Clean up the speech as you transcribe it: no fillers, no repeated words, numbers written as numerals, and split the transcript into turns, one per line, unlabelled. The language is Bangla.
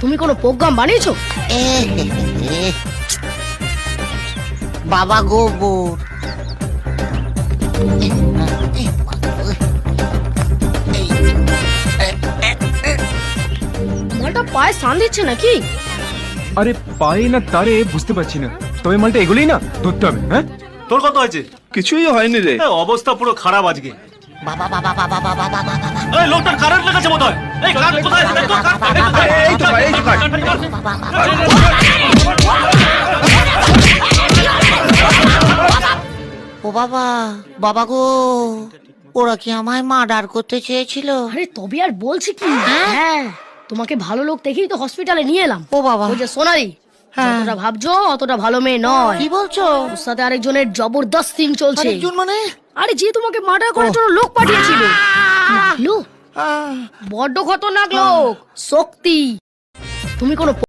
তুমি কোনো প্রোগ্রাম বানিয়েছো?
বাবা গোবর।
মালটা পায়ে সান দিচ্ছে নাকি?
আরে পায়ে না তারে বুঝতে পারছি না, তবে মালটা এগুলোই না ধরতে হবে। হ্যাঁ,
তোর কত হয়েছে?
কিছুই হয়নি রে।
অবস্থা পুরো খারাপ আজকে।
বাবা বাবা বাবা বাবা বাবা বাবা।
এই লোকটার কারেন্ট লেগেছে বোধহয়। এই কারেন্ট কোথায় আছে দেখো।
এই তো ভাই, এই তো ভাই।
ও বাবা, বাবা গো, ওরা কি আমায় মার্ডার করতে চেয়েছিল?
আরে তবে আর বলছি কি, হ্যাঁ তোমাকে ভালো লোক দেখেই তো হসপিটালে নিয়ে এলাম।
ও বাবা,
ওই যে সোনালি, যতটা ভাবছো অতটা ভালো মেয়ে নয়।
কি বলছো?
ওর সাথে আরেকজনের জবরদস্ত সিন চলছে।
আরেকজন মানে?
আরে যে তোমাকে মার্ডার করার জন্য লোক পাঠিয়েছিল। লাগলো? বড্ড খতরনাক লোক, শক্তি। তুমি কোনো